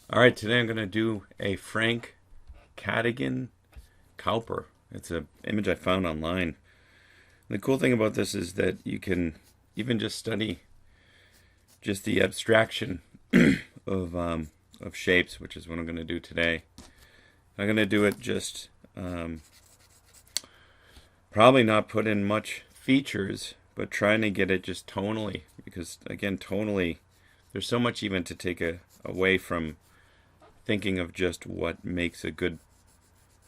All right, today I'm going to do a Frank Cadogan Cowper. It's an image I found online. The cool thing about this is that you can even just study just the abstraction of of shapes, which is what I'm going to do today. I'm going to do it just probably not put in much features, but trying to get it just tonally, because again, tonally, there's so much even to take away from thinking of just what makes a good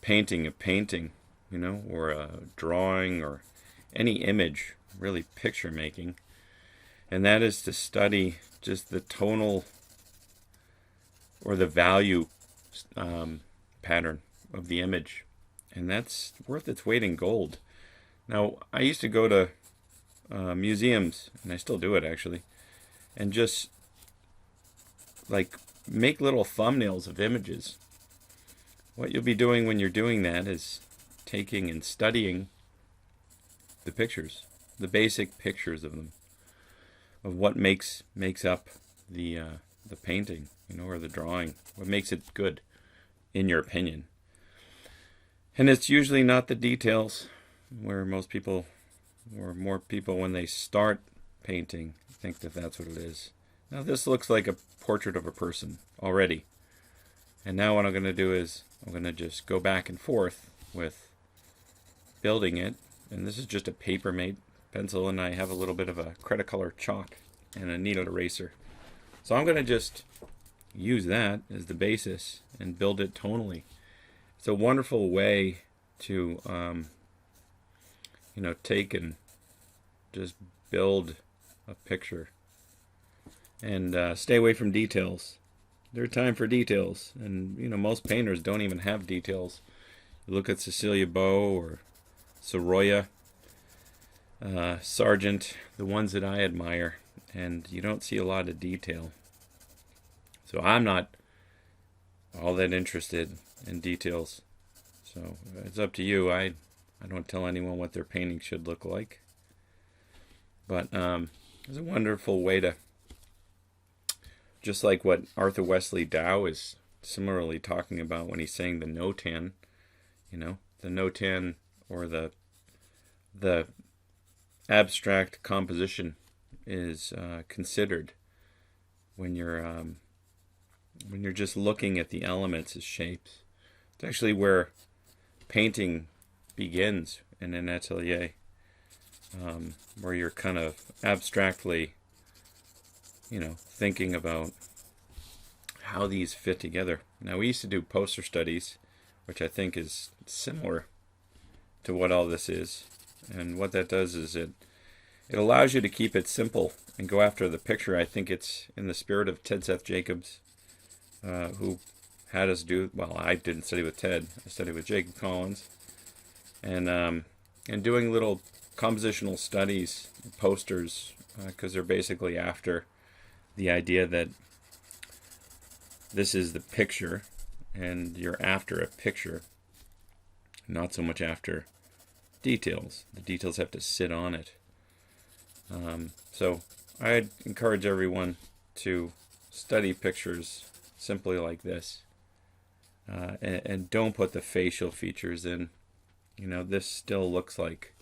painting, or a drawing or any image, really picture making. And that is to study just the tonal or the value pattern of the image. And that's worth its weight in gold. Now, I used to go to museums, and I still do it actually, and just like make little thumbnails of images. What you'll be doing when you're doing that is taking and studying the pictures, the basic pictures of them, of what makes up the painting, or the drawing, what makes it good, in your opinion. And it's usually not the details, where most people, or more people, when they start painting, think that that's what it is. Now this looks like a portrait of a person already. And now what I'm going to do is I'm going to just go back and forth with building it. And this is just a paper made pencil, and I have a little bit of a Cretacolor chalk and a needle eraser. So I'm going to just use that as the basis and build it tonally. It's a wonderful way to take and just build a picture. And stay away from details. There's time for details, and most painters don't even have details. You look at Cecilia Beau or Sorolla, Sargent, the ones that I admire, and you don't see a lot of detail. So I'm not all that interested in details. So it's up to you. I don't tell anyone what their painting should look like. But it's a wonderful way to, just like what Arthur Wesley Dow is similarly talking about when he's saying the notan, the notan, or the abstract composition is considered when you're just looking at the elements as shapes. It's actually where painting begins in an atelier, where you're kind of abstractly thinking about how these fit together. Now, we used to do poster studies, which I think is similar to what all this is. And what that does is it allows you to keep it simple and go after the picture. I think it's in the spirit of Ted Seth Jacobs, who had us do, well, I didn't study with Ted. I studied with Jacob Collins. And doing little compositional studies, posters, because they're basically after the idea that this is the picture, and you're after a picture, not so much after details. The details have to sit on it. So I'd encourage everyone to study pictures simply like this, and don't put the facial features in. This still looks like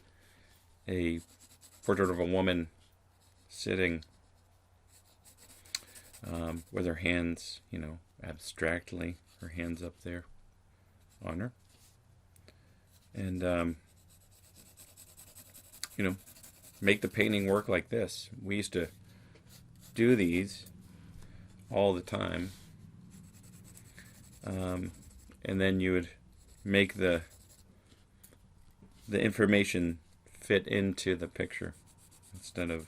a portrait of a woman sitting with her hands, abstractly, her hands up there on her. And, make the painting work like this. We used to do these all the time. And then you would make the information fit into the picture instead of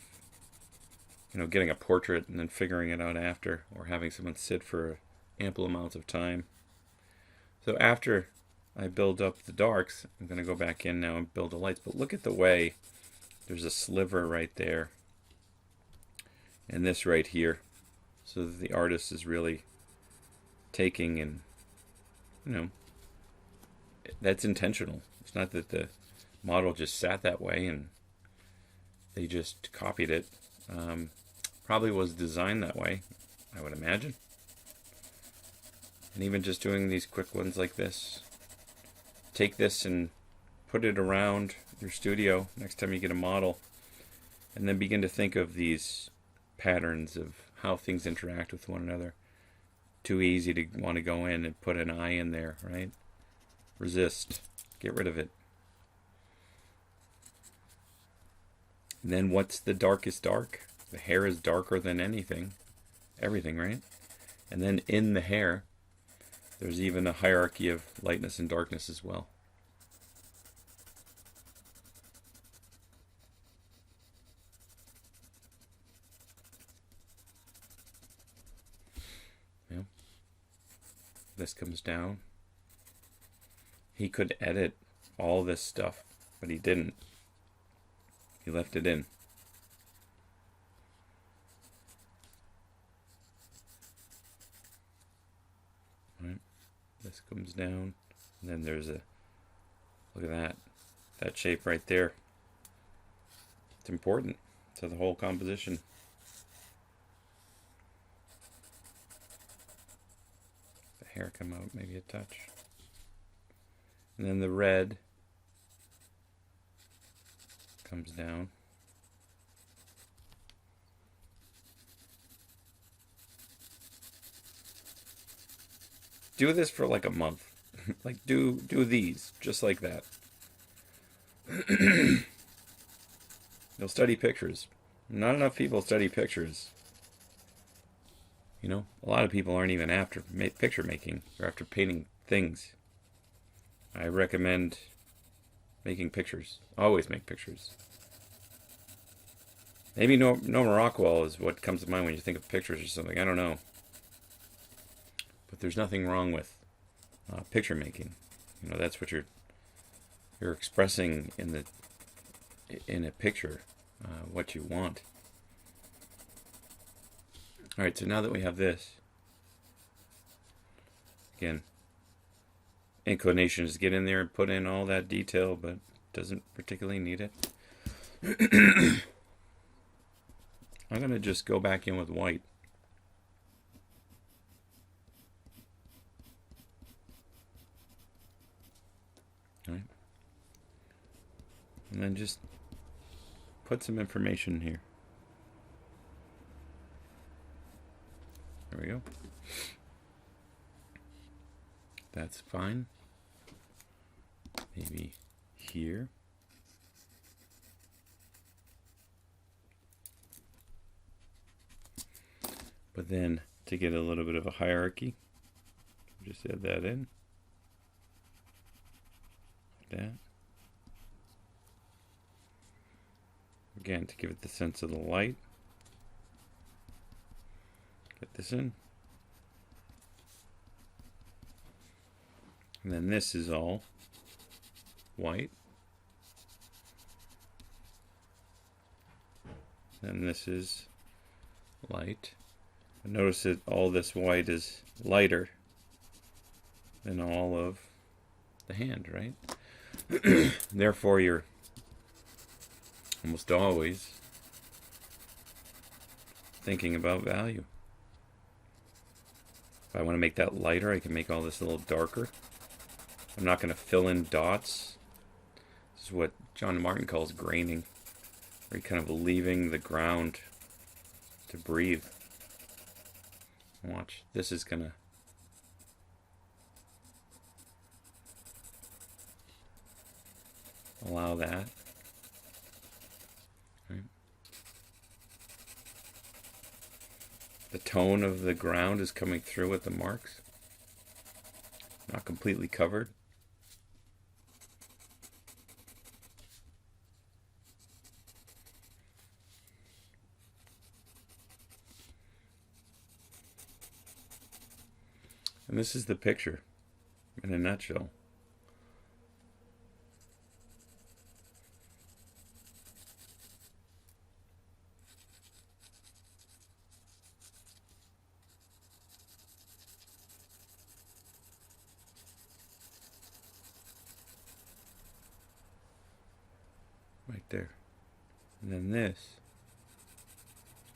getting a portrait and then figuring it out after, or having someone sit for ample amounts of time. So after I build up the darks, I'm going to go back in now and build the lights. But look at the way there's a sliver right there and this right here, so that the artist is really taking, and that's intentional. It's not that the model just sat that way and they just copied it. Probably was designed that way, I would imagine. And even just doing these quick ones like this. Take this and put it around your studio next time you get a model. And then begin to think of these patterns of how things interact with one another. Too easy to want to go in and put an eye in there, right? Resist. Get rid of it. And then what's the darkest dark? The hair is darker than anything. Everything, right? And then in the hair, there's even a hierarchy of lightness and darkness as well. Yeah. This comes down. He could edit all this stuff, but he didn't. He left it in. Right. This comes down, and then there's a, look at that shape right there. It's important to the whole composition. The hair come out maybe a touch. And then the red comes down. Do this for like a month. Like do these just like that. You'll study pictures. Not enough people study pictures. You know, a lot of people aren't even after picture making. They're after painting things. I recommend making pictures. Always make pictures. Maybe Norman Rockwell is what comes to mind when you think of pictures or something. I don't know. But there's nothing wrong with picture making. You know, that's what you're expressing in a picture, what you want. All right, so now that we have this, again, inclination is to get in there and put in all that detail, but doesn't particularly need it. I'm going to just go back in with white. All right. And then just put some information here. There we go. That's fine. Maybe here. But then to get a little bit of a hierarchy, just add that in. Like that. Again, to give it the sense of the light. Get this in. And then this is all white. And this is light. But notice that all this white is lighter than all of the hand, right? Therefore, you're almost always thinking about value. If I want to make that lighter, I can make all this a little darker. I'm not going to fill in dots. This is what John Martin calls graining, where you're kind of leaving the ground to breathe. Watch, this is going to allow that. Right. The tone of the ground is coming through with the marks. Not completely covered. And this is the picture in a nutshell. Right there. And then this,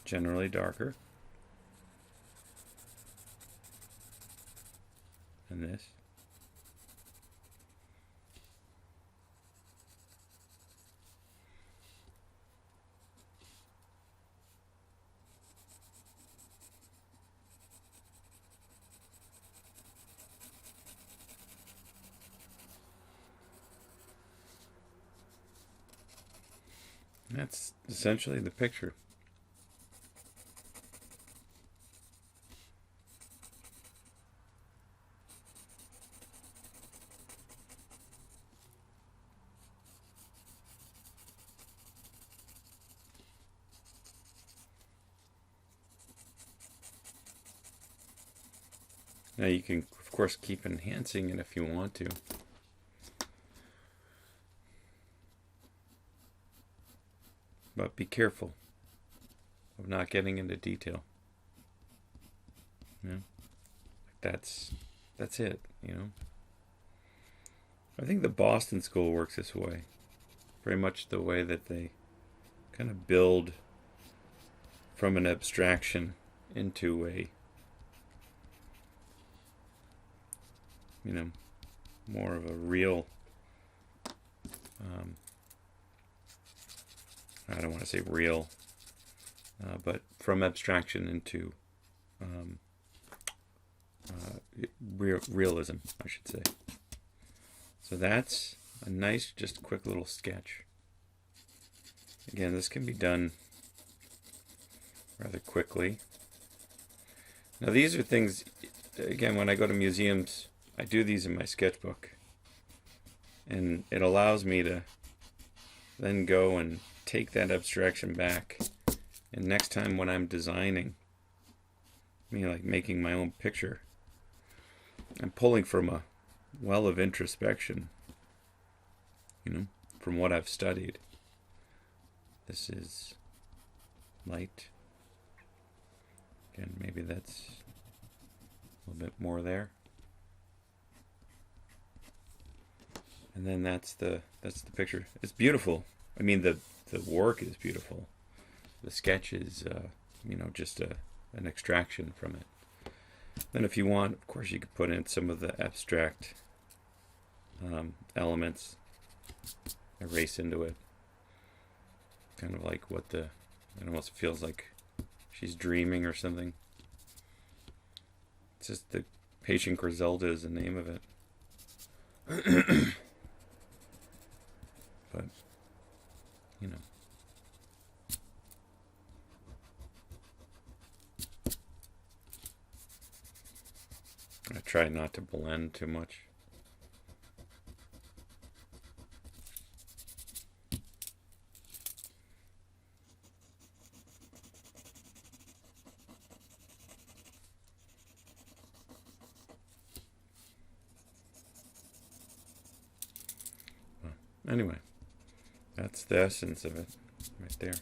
generally darker. and this. That's essentially the picture. Now you can, of course, keep enhancing it if you want to. But be careful of not getting into detail. That's it, I think the Boston School works this way. Very much the way that they kind of build from an abstraction into a, more of a real, I don't want to say real, but from abstraction into realism, I should say. So that's a nice, just quick little sketch. Again, this can be done rather quickly. Now these are things, again, when I go to museums, I do these in my sketchbook. And it allows me to then go and take that abstraction back. And next time when I'm designing, like making my own picture, I'm pulling from a well of introspection, from what I've studied. This is light. Again, maybe that's a little bit more there. And then that's the picture. It's beautiful. I mean, the work is beautiful. The sketch is, just an extraction from it. Then if you want, of course, you could put in some of the abstract elements, erase into it. Kind of like it almost feels like she's dreaming or something. It's just the Patient Griselda is the name of it. But, I try not to blend too much. Well, anyway, that's the essence of it right there.